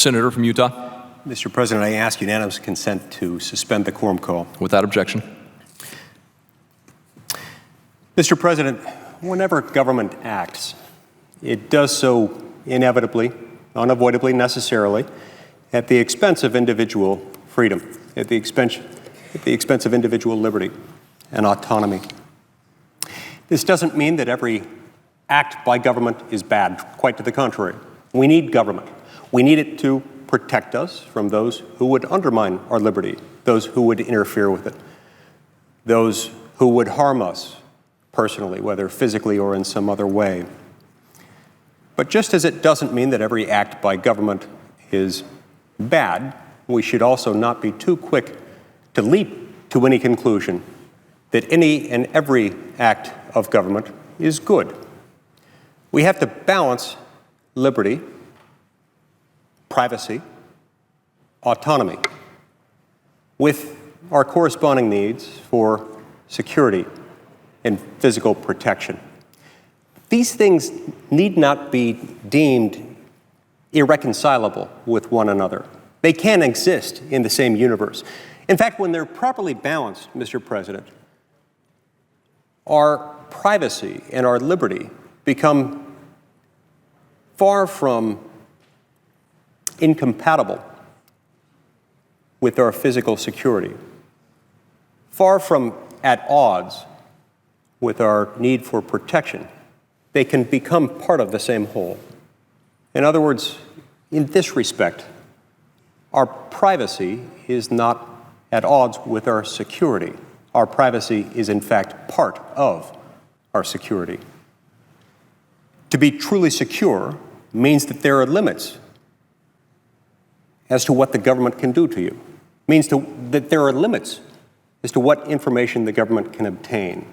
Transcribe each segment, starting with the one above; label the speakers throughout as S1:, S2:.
S1: Senator from Utah.
S2: Mr. President, I ask unanimous consent to suspend the quorum call.
S1: Without objection.
S2: Mr. President, whenever government acts, it does so inevitably, unavoidably, necessarily, at the expense of individual freedom, at the expense of individual liberty and autonomy. This doesn't mean that every act by government is bad. Quite to the contrary. We need government. We need it to protect us from those who would undermine our liberty, those who would interfere with it, those who would harm us personally, whether physically or in some other way. But just as it doesn't mean that every act by government is bad, we should also not be too quick to leap to any conclusion that any and every act of government is good. We have to balance liberty, privacy, autonomy, with our corresponding needs for security and physical protection. These things need not be deemed irreconcilable with one another. They can exist in the same universe. In fact, when they're properly balanced, Mr. President, our privacy and our liberty become far from incompatible with our physical security, far from at odds with our need for protection. They can become part of the same whole. In other words, in this respect, our privacy is not at odds with our security. Our privacy is, in fact, part of our security. To be truly secure means that there are limits as to what the government can do to you. It means that there are limits as to what information the government can obtain.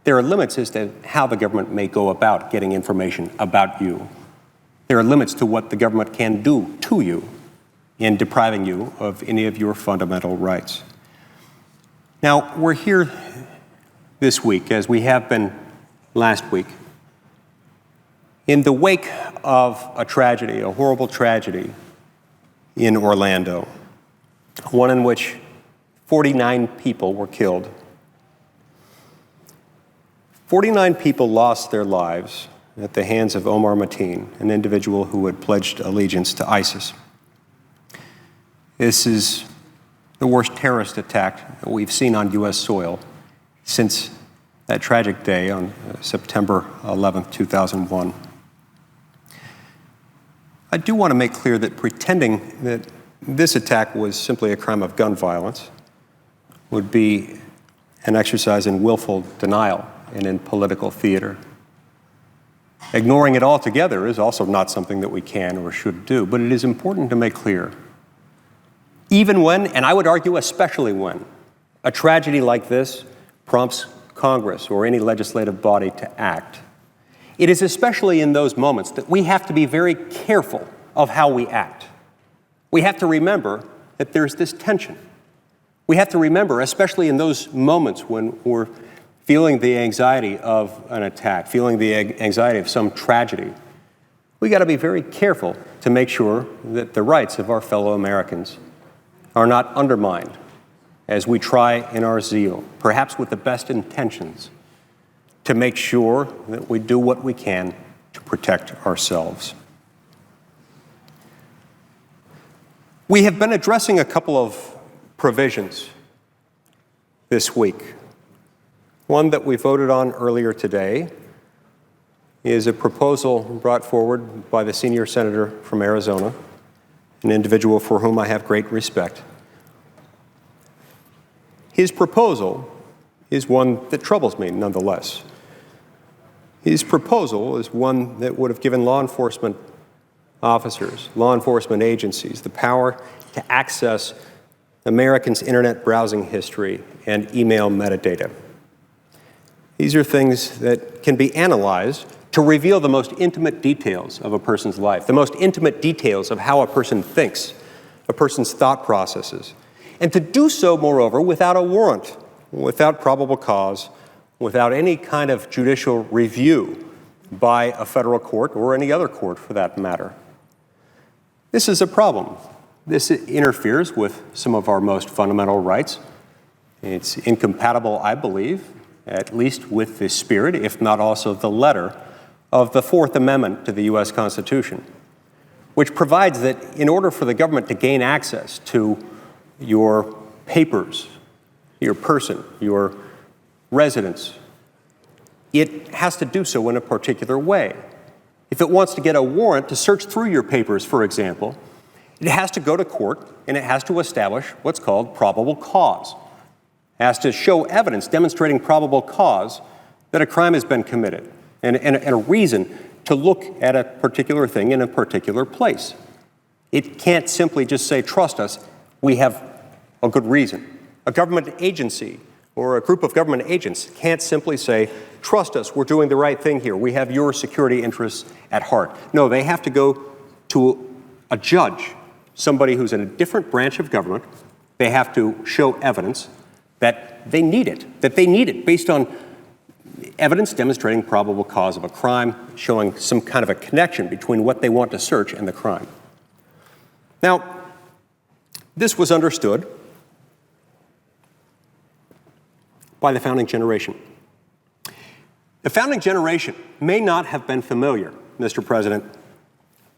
S2: There are limits as to how the government may go about getting information about you. There are limits to what the government can do to you in depriving you of any of your fundamental rights. Now, we're here this week, as we have been last week, in the wake of a tragedy, a horrible tragedy in Orlando, one in which 49 people were killed. 49 people lost their lives at the hands of Omar Mateen, an individual who had pledged allegiance to ISIS. This is the worst terrorist attack that we've seen on U.S. soil since that tragic day on September 11th, 2001. I do want to make clear that pretending that this attack was simply a crime of gun violence would be an exercise in willful denial and in political theater. Ignoring it altogether is also not something that we can or should do, but it is important to make clear, even when, and I would argue especially when, a tragedy like this prompts Congress or any legislative body to act, it is especially in those moments that we have to be very careful of how we act. We have to remember that there's this tension. We have to remember, especially in those moments when we're feeling the anxiety of an attack, feeling the anxiety of some tragedy, we got to be very careful to make sure that the rights of our fellow Americans are not undermined as we try in our zeal, perhaps with the best intentions, to make sure that we do what we can to protect ourselves. We have been addressing a couple of provisions this week. One that we voted on earlier today is a proposal brought forward by the senior senator from Arizona, an individual for whom I have great respect. His proposal is one that troubles me nonetheless. His proposal is one that would have given law enforcement officers, law enforcement agencies, the power to access Americans' internet browsing history and email metadata. These are things that can be analyzed to reveal the most intimate details of a person's life, the most intimate details of how a person thinks, a person's thought processes, and to do so, moreover, without a warrant, without probable cause, without any kind of judicial review by a federal court or any other court for that matter. This is a problem. This interferes with some of our most fundamental rights. It's incompatible, I believe, at least with the spirit, if not also the letter, of the Fourth Amendment to the U.S. Constitution, which provides that in order for the government to gain access to your papers, your person, your residence, it has to do so in a particular way. If it wants to get a warrant to search through your papers, for example, it has to go to court and it has to establish what's called probable cause. It has to show evidence demonstrating probable cause that a crime has been committed and a reason to look at a particular thing in a particular place. It can't simply just say, trust us, we have a good reason. A government agency or a group of government agents can't simply say, trust us, we're doing the right thing here. We have your security interests at heart. No, they have to go to a judge, somebody who's in a different branch of government. They have to show evidence that they need it based on evidence demonstrating probable cause of a crime, showing some kind of a connection between what they want to search and the crime. Now, this was understood by the founding generation. The founding generation may not have been familiar, Mr. President,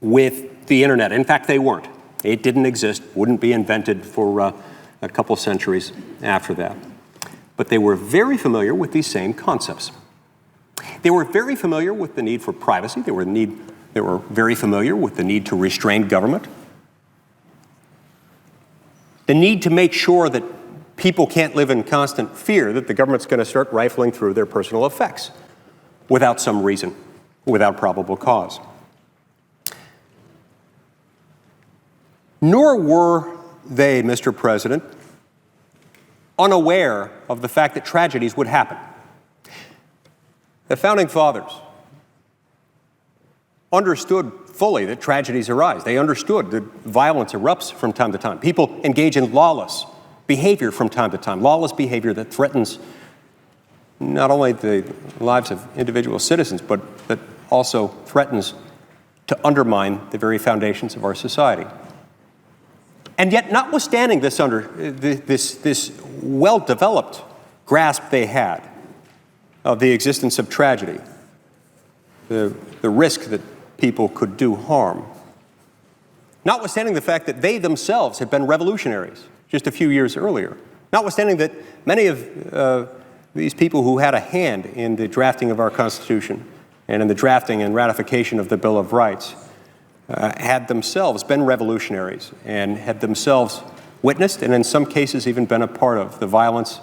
S2: with the internet. In fact, they weren't. It didn't exist, wouldn't be invented for a couple centuries after that. But they were very familiar with these same concepts. They were very familiar with the need for privacy. They were very familiar with the need to restrain government. The need to make sure that people can't live in constant fear that the government's going to start rifling through their personal effects without some reason, without probable cause. Nor were they, Mr. President, unaware of the fact that tragedies would happen. The Founding Fathers understood fully that tragedies arise. They understood that violence erupts from time to time. People engage in lawless behavior from time to time, lawless behavior that threatens not only the lives of individual citizens, but that also threatens to undermine the very foundations of our society. And yet, notwithstanding this well-developed grasp they had of the existence of tragedy, the risk that people could do harm, notwithstanding the fact that they themselves had been revolutionaries just a few years earlier, notwithstanding that many of these people who had a hand in the drafting of our Constitution and in the drafting and ratification of the Bill of Rights had themselves been revolutionaries and had themselves witnessed and in some cases even been a part of the violence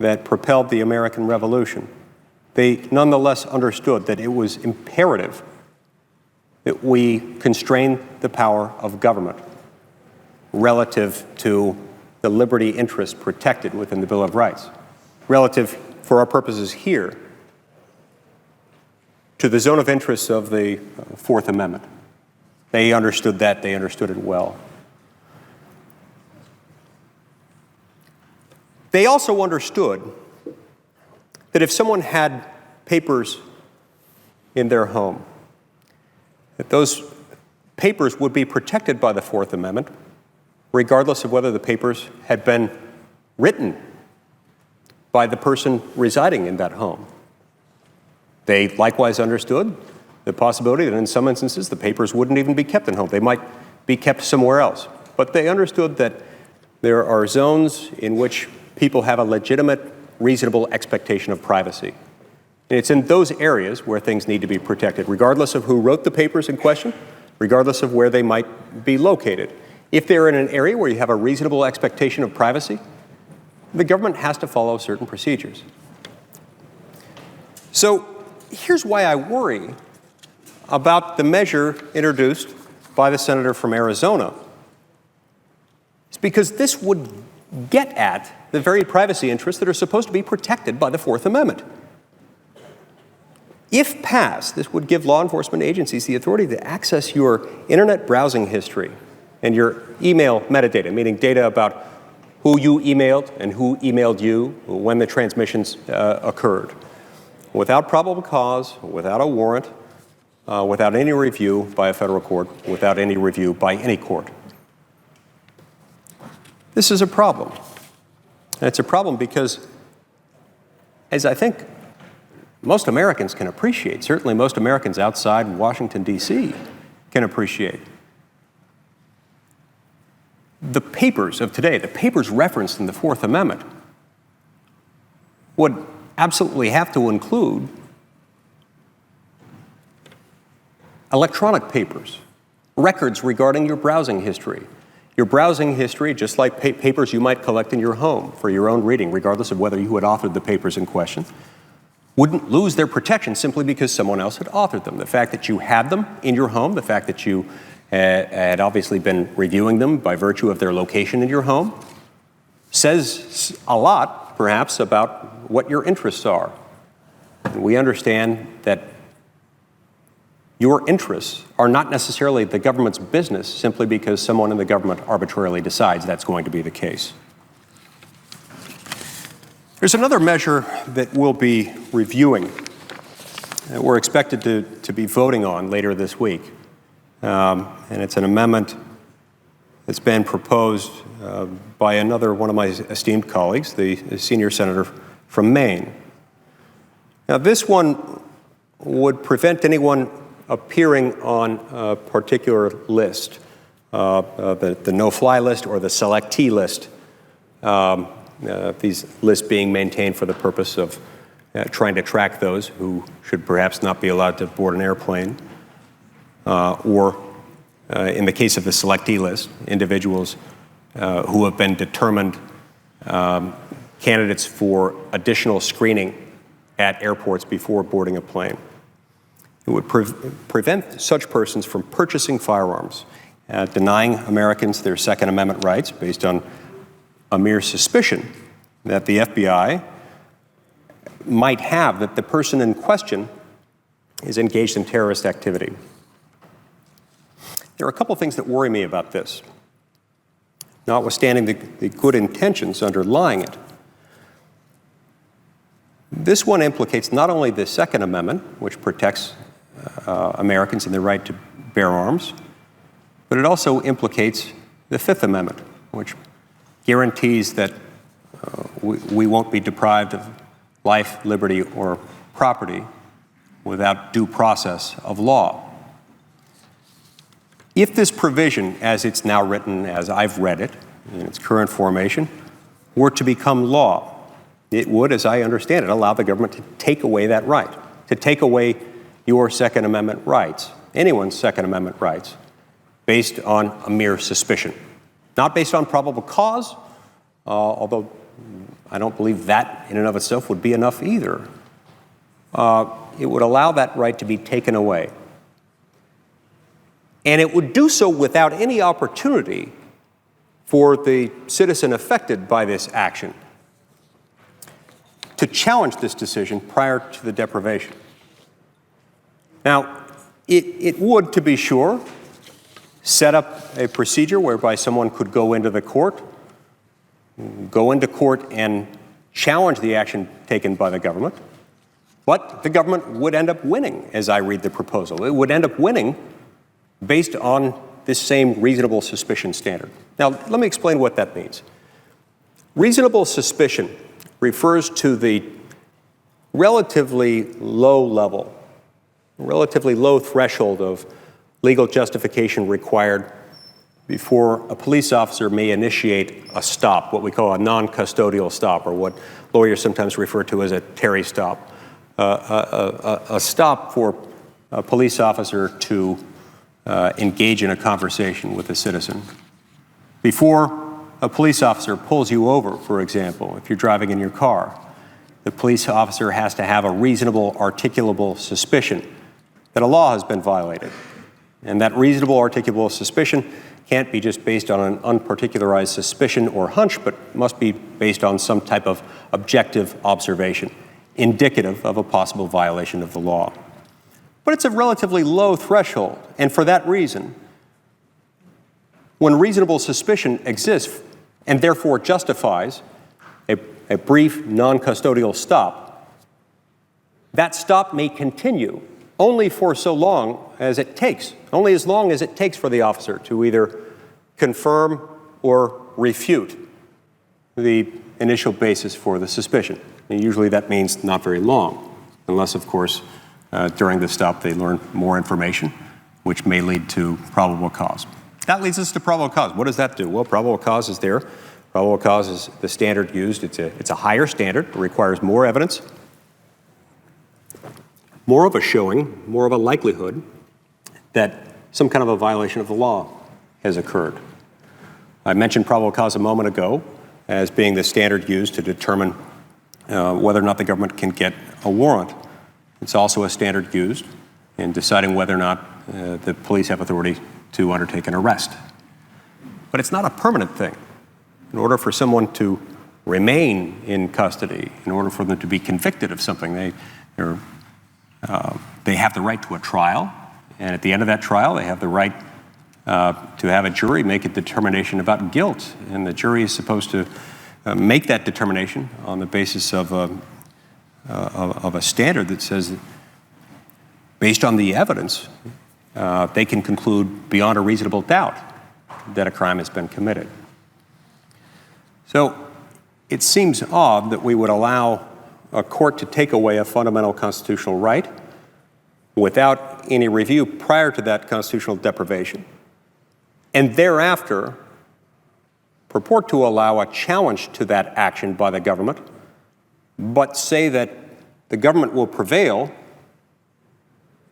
S2: that propelled the American Revolution. They nonetheless understood that it was imperative that we constrain the power of government relative to the liberty interests protected within the Bill of Rights, relative, for our purposes here, to the zone of interest of the Fourth Amendment. They understood that. They understood it well. They also understood that if someone had papers in their home, that those papers would be protected by the Fourth Amendment, regardless of whether the papers had been written by the person residing in that home. They likewise understood the possibility that in some instances the papers wouldn't even be kept in home. They might be kept somewhere else. But they understood that there are zones in which people have a legitimate, reasonable expectation of privacy. And it's in those areas where things need to be protected, regardless of who wrote the papers in question, regardless of where they might be located. If they're in an area where you have a reasonable expectation of privacy, the government has to follow certain procedures. So here's why I worry about the measure introduced by the senator from Arizona. It's because this would get at the very privacy interests that are supposed to be protected by the Fourth Amendment. If passed, this would give law enforcement agencies the authority to access your internet browsing history and your email metadata, meaning data about who you emailed and who emailed you, when the transmissions occurred, without probable cause, without a warrant, without any review by a federal court, without any review by any court. This is a problem. And it's a problem because, as I think most Americans can appreciate, certainly most Americans outside Washington, D.C. can appreciate, the papers of today, the papers referenced in the Fourth Amendment, would absolutely have to include electronic papers, records regarding your browsing history. Your browsing history, just like papers you might collect in your home for your own reading, regardless of whether you had authored the papers in question, wouldn't lose their protection simply because someone else had authored them. The fact that you had them in your home, the fact that you had obviously been reviewing them by virtue of their location in your home, says a lot, perhaps, about what your interests are. And we understand that your interests are not necessarily the government's business simply because someone in the government arbitrarily decides that's going to be the case. There's another measure that we'll be reviewing, that we're expected to be voting on later this week. And it's an amendment that's been proposed by another one of my esteemed colleagues, the senior senator from Maine. Now, this one would prevent anyone appearing on a particular list, the no-fly list or the selectee list, these lists being maintained for the purpose of trying to track those who should perhaps not be allowed to board an airplane, or in the case of the selectee list, individuals who have been determined candidates for additional screening at airports before boarding a plane. It would prevent such persons from purchasing firearms, denying Americans their Second Amendment rights based on a mere suspicion that the FBI might have that the person in question is engaged in terrorist activity. There are a couple things that worry me about this, notwithstanding the good intentions underlying it. This one implicates not only the Second Amendment, which protects Americans in their right to bear arms, but it also implicates the Fifth Amendment, which guarantees that we won't be deprived of life, liberty, or property without due process of law. If this provision, as it's now written, as I've read it, in its current formation, were to become law, it would, as I understand it, allow the government to take away that right, to take away your Second Amendment rights, anyone's Second Amendment rights, based on a mere suspicion. Not based on probable cause, although I don't believe that in and of itself would be enough either. It would allow that right to be taken away. And it would do so without any opportunity for the citizen affected by this action to challenge this decision prior to the deprivation. Now, it would, to be sure, set up a procedure whereby someone could go into court and challenge the action taken by the government, but the government would end up winning, as I read the proposal. It would end up winning based on this same reasonable suspicion standard. Now, let me explain what that means. Reasonable suspicion refers to the relatively low threshold of legal justification required before a police officer may initiate a stop, what we call a non-custodial stop, or what lawyers sometimes refer to as a Terry stop, a stop for a police officer to engage in a conversation with a citizen. Before a police officer pulls you over, for example, if you're driving in your car, the police officer has to have a reasonable, articulable suspicion that a law has been violated. And that reasonable, articulable suspicion can't be just based on an unparticularized suspicion or hunch, but must be based on some type of objective observation, indicative of a possible violation of the law. But it's a relatively low threshold, and for that reason, when reasonable suspicion exists and therefore justifies a brief non-custodial stop, that stop may continue only for so long as it takes, only as long as it takes for the officer to either confirm or refute the initial basis for the suspicion. And usually that means not very long, unless, of course, during the stop they learn more information, which may lead to probable cause. That leads us to probable cause. What does that do? Well, probable cause is there. Probable cause is the standard used. It's a higher standard. It requires more evidence, more of a showing, more of a likelihood that some kind of a violation of the law has occurred. I mentioned probable cause a moment ago as being the standard used to determine whether or not the government can get a warrant. It's also a standard used in deciding whether or not the police have authority to undertake an arrest. But it's not a permanent thing. In order for someone to remain in custody, in order for them to be convicted of something, they have the right to a trial, and at the end of that trial, they have the right to have a jury make a determination about guilt, and the jury is supposed to make that determination on the basis of a standard that says, that based on the evidence, they can conclude beyond a reasonable doubt that a crime has been committed. So it seems odd that we would allow a court to take away a fundamental constitutional right without any review prior to that constitutional deprivation, and thereafter purport to allow a challenge to that action by the government, but say that the government will prevail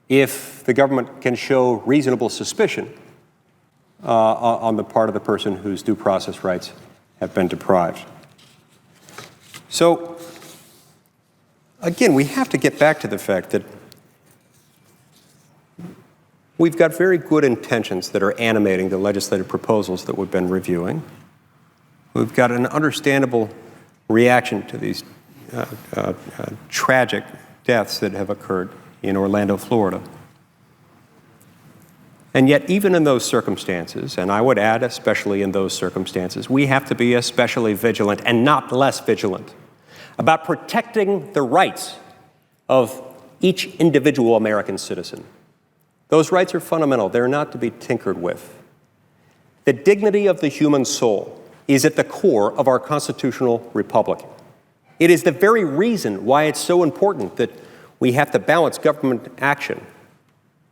S2: if the government can show reasonable suspicion on the part of the person whose due process rights have been deprived. So, again, we have to get back to the fact that we've got very good intentions that are animating the legislative proposals that we've been reviewing. We've got an understandable reaction to these tragic deaths that have occurred in Orlando, Florida. And yet, even in those circumstances, and I would add especially in those circumstances, we have to be especially vigilant and not less vigilant about protecting the rights of each individual American citizen. Those rights are fundamental. They're not to be tinkered with. The dignity of the human soul is at the core of our constitutional republic. It is the very reason why it's so important that we have to balance government action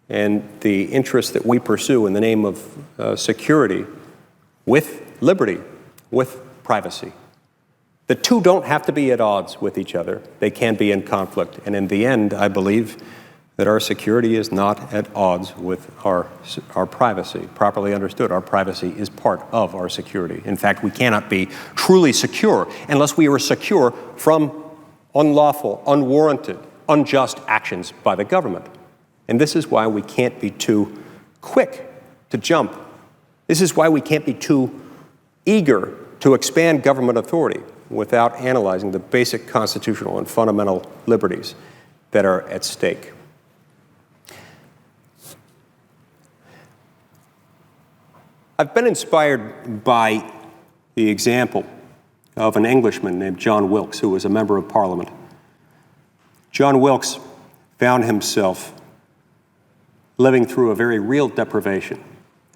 S2: and the interests that we pursue in the name of security with liberty, with privacy. The two don't have to be at odds with each other. They can be in conflict. And in the end, I believe that our security is not at odds with our privacy. Properly understood, our privacy is part of our security. In fact, we cannot be truly secure unless we are secure from unlawful, unwarranted, unjust actions by the government. And this is why we can't be too quick to jump. This is why we can't be too eager to expand government authority without analyzing the basic constitutional and fundamental liberties that are at stake. I've been inspired by the example of an Englishman named John Wilkes, who was a member of Parliament. John Wilkes found himself living through a very real deprivation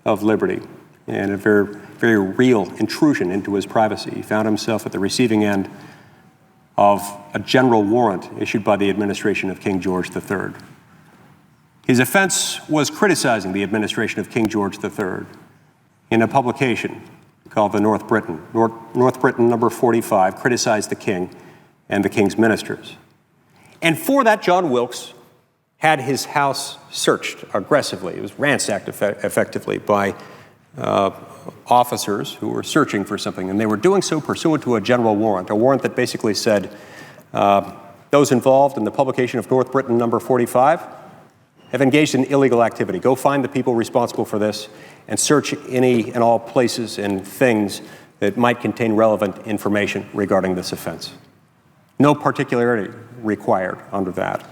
S2: of liberty and a very, very real intrusion into his privacy. He found himself at the receiving end of a general warrant issued by the administration of King George III. His offense was criticizing the administration of King George III in a publication called the North Briton. North Briton number 45 criticized the king and the king's ministers. And for that, John Wilkes had his house searched aggressively. It was ransacked effectively by officers who were searching for something, and they were doing so pursuant to a general warrant, a warrant that basically said, those involved in the publication of North Briton number 45 have engaged in illegal activity. Go find the people responsible for this and search any and all places and things that might contain relevant information regarding this offense. No particularity required under that.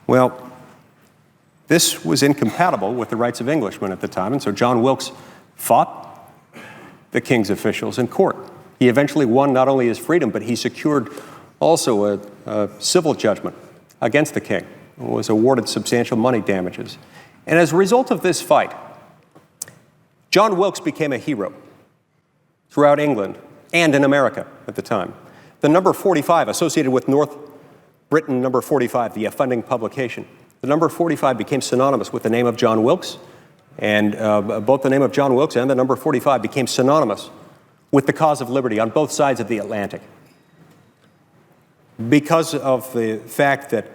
S2: Well, this was incompatible with the rights of Englishmen at the time, and so John Wilkes fought the king's officials in court. He eventually won not only his freedom, but he secured also a civil judgment against the king. was awarded substantial money damages. And as a result of this fight, John Wilkes became a hero throughout England and in America at the time. The number 45 associated with North Britain number 45, the offending publication, the number 45 became synonymous with the name of John Wilkes, and both the name of John Wilkes and the number 45 became synonymous with the cause of liberty on both sides of the Atlantic. Because of the fact that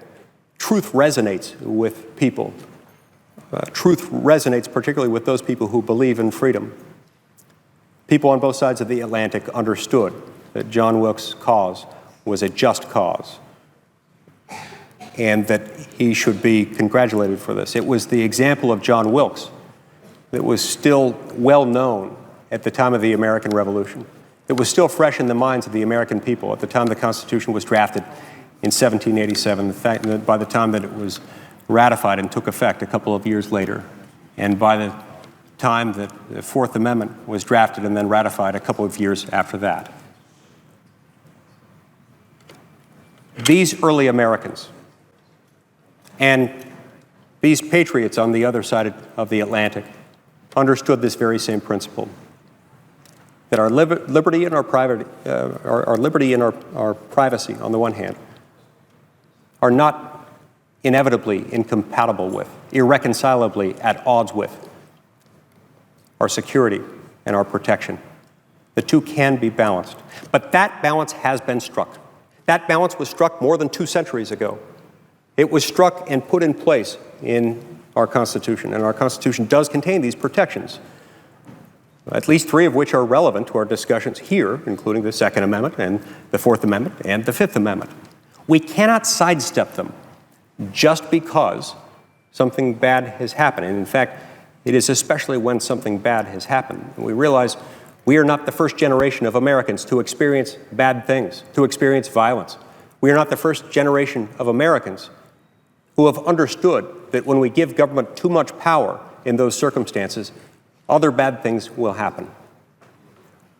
S2: truth resonates with people, truth resonates particularly with those people who believe in freedom. People on both sides of the Atlantic understood that John Wilkes' cause was a just cause and that he should be congratulated for this. It was the example of John Wilkes that was still well known at the time of the American Revolution. It was still fresh in the minds of the American people at the time the Constitution was drafted in 1787, the fact that by the time that it was ratified and took effect a couple of years later, and by the time that the Fourth Amendment was drafted and then ratified a couple of years after that. These early Americans and these patriots on the other side of the Atlantic understood this very same principle, that our liberty and our liberty and our privacy, on the one hand, are not inevitably incompatible with, irreconcilably at odds with, our security and our protection. The two can be balanced. But that balance has been struck. That balance was struck more than 2 centuries ago. It was struck and put in place in our Constitution, and our Constitution does contain these protections, at least 3 of which are relevant to our discussions here, including the Second Amendment and the Fourth Amendment and the Fifth Amendment. We cannot sidestep them just because something bad has happened. And in fact, it is especially when something bad has happened. We realize we are not the first generation of Americans to experience bad things, to experience violence. We are not the first generation of Americans who have understood that when we give government too much power in those circumstances, other bad things will happen.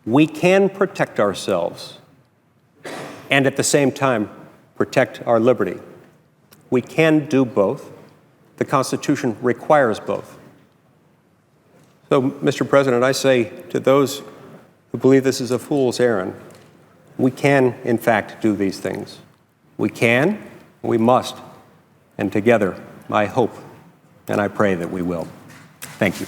S2: We can protect ourselves and at the same time protect our liberty. We can do both. The Constitution requires both. So, Mr. President, I say to those who believe this is a fool's errand, we can, in fact, do these things. We can, we must, and together, I hope and I pray that we will. Thank you.